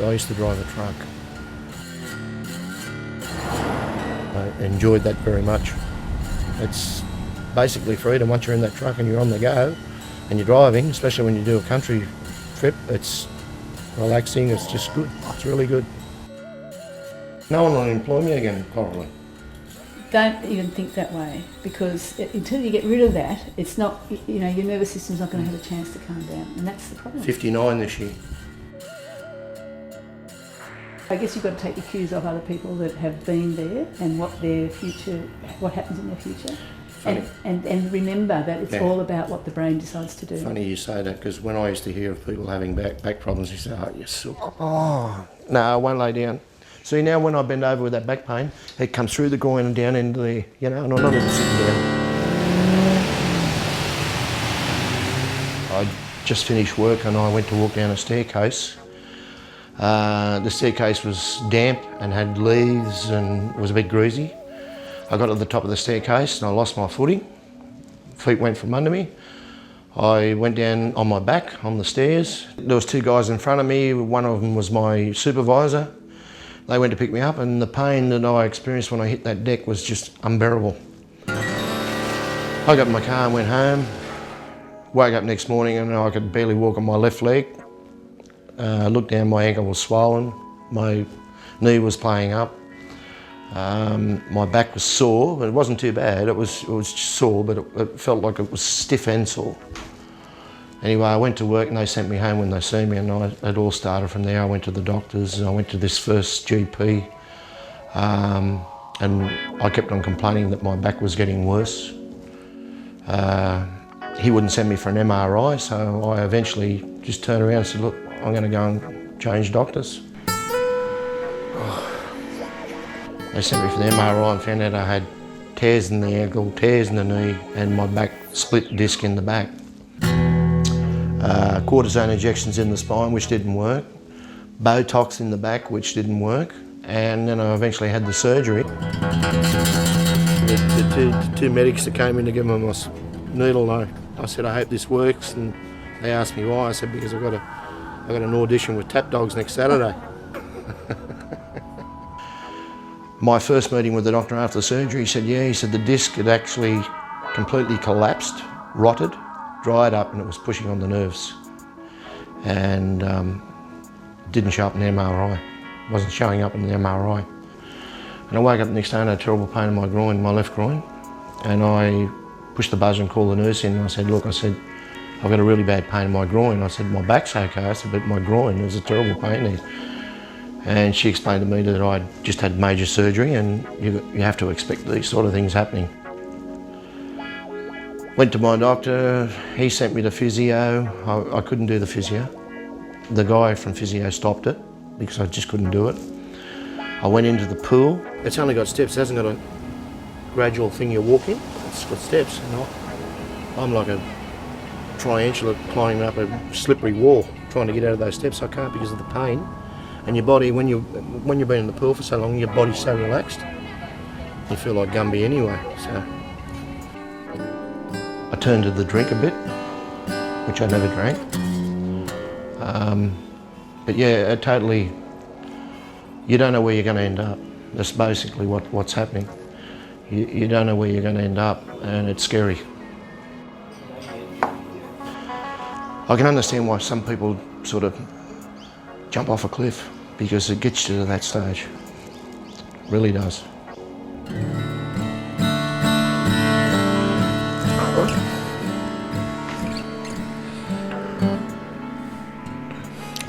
I used to drive a truck. I enjoyed that very much. It's basically freedom. Once you're in that truck and you're on the go and you're driving, especially when you do a country trip, it's relaxing, it's just good. It's really good. No one will employ me again, probably. Don't even think that way, because until you get rid of that, it's not, you know, your nervous system's not going to have a chance to calm down, and that's the problem. 59 this year. I guess you've got to take the cues off other people that have been there and what their future, what happens in their future. And remember that it's all about what the brain decides to do. Funny you say that, because when I used to hear of people having back problems, you say, oh, you sook. Oh, no, I won't lay down. See, now when I bend over with that back pain, it comes through the groin and down into the, you know, and I'm not even sitting down. I just finished work and I went to walk down a staircase. The staircase was damp and had leaves and was a bit greasy. I got to the top of the staircase and I lost my footing. Feet went from under me. I went down on my back on the stairs. There was two guys in front of me. One of them was my supervisor. They went to pick me up, and the pain that I experienced when I hit that deck was just unbearable. I got in my car and went home. Woke up next morning and I could barely walk on my left leg. Looked down, my ankle was swollen. My knee was playing up. My back was sore, but it wasn't too bad. It was just sore, but it felt like it was stiff and sore. Anyway, I went to work and they sent me home when they see me, and it all started from there. I went to the doctors and I went to this first GP, and I kept on complaining that my back was getting worse. He wouldn't send me for an MRI, so I eventually just turned around and said, look, I'm going to go and change doctors. They sent me for the MRI and found out I had tears in the ankle, tears in the knee, and my back split disc in the back. Cortisone injections in the spine, which didn't work. Botox in the back, which didn't work. And then I eventually had the surgery. The two medics that came in to give me my needle, I said, I hope this works. And they asked me why. I said, because I got an audition with Tap Dogs next Saturday. My first meeting with the doctor after the surgery, he said, yeah, he said the disc had actually completely collapsed, rotted, dried up, and it was pushing on the nerves. And didn't show up in the MRI. Wasn't showing up in the MRI. And I woke up the next day and I had terrible pain in my groin, my left groin. And I pushed the buzzer and called the nurse in, and I said, look, I said, I've got a really bad pain in my groin. I said, my back's okay. I said, but my groin, there's a terrible pain there. And she explained to me that I'd just had major surgery and you have to expect these sort of things happening. Went to my doctor, he sent me to physio. I couldn't do the physio. The guy from physio stopped it because I just couldn't do it. I went into the pool. It's only got steps, it hasn't got a gradual thing you walk in. It's got steps. And I'm like a triantula climbing up a slippery wall, trying to get out of those steps. I can't because of the pain. And your body, when you've been in the pool for so long, your body's so relaxed. You feel like Gumby anyway, so. I turned to the drink a bit, which I never drank. But yeah, totally, you don't know where you're going to end up. That's basically what's happening. You don't know where you're going to end up, and it's scary. I can understand why some people sort of jump off a cliff, because it gets you to that stage. It really does.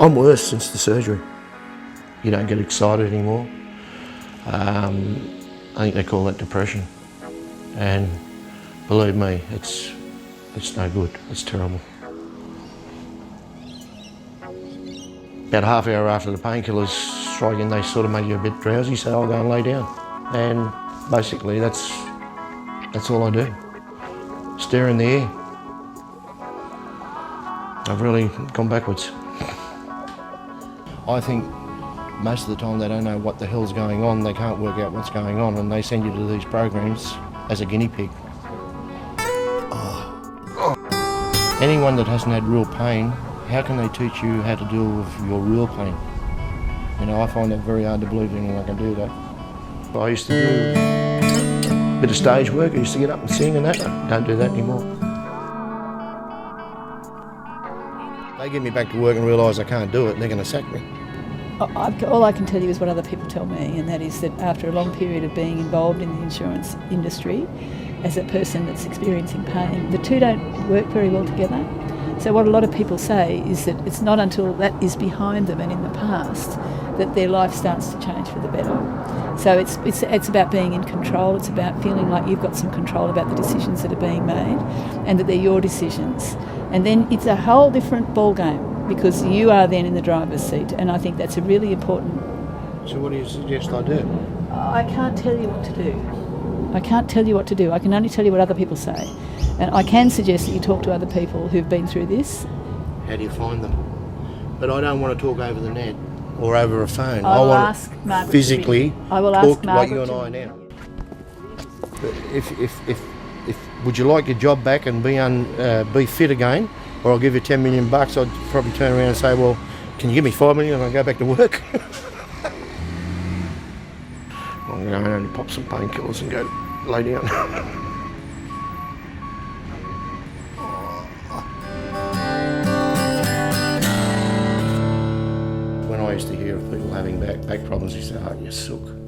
I'm worse since the surgery. You don't get excited anymore. I think they call that depression. And believe me, it's no good, it's terrible. About half hour after the painkillers strike in, they sort of make you a bit drowsy, so I'll go and lay down. And basically that's all I do. Stare in the air. I've really gone backwards. I think most of the time they don't know what the hell's going on, they can't work out what's going on, and they send you to these programs as a guinea pig. Anyone that hasn't had real pain, how can they teach you how to deal with your real pain? You know, I find that very hard to believe anyone I can do that. I used to do a bit of stage work. I used to get up and sing and that. I don't do that anymore. They get me back to work and realise I can't do it, and they're going to sack me. All I can tell you is what other people tell me, and that is that after a long period of being involved in the insurance industry, as a person that's experiencing pain, the two don't work very well together. So what a lot of people say is that it's not until that is behind them and in the past that their life starts to change for the better. So it's about being in control. It's about feeling like you've got some control about the decisions that are being made, and that they're your decisions. And then it's a whole different ball game, because you are then in the driver's seat, and I think that's a really important... So what do you suggest I do? I can't tell you what to do. I can't tell you what to do. I can only tell you what other people say. And I can suggest that you talk to other people who've been through this. How do you find them? But I don't want to talk over the net or over a phone. I will want ask Margaret physically I will talk ask to Margaret like you and I now. But if would you like your job back and be fit again, or I'll give you $10 million, I'd probably turn around and say, well, can you give me $5 million and I'll go back to work? I'm going to only pop some painkillers and go lay down. When I used to hear of people having back problems, they say, oh, you sook.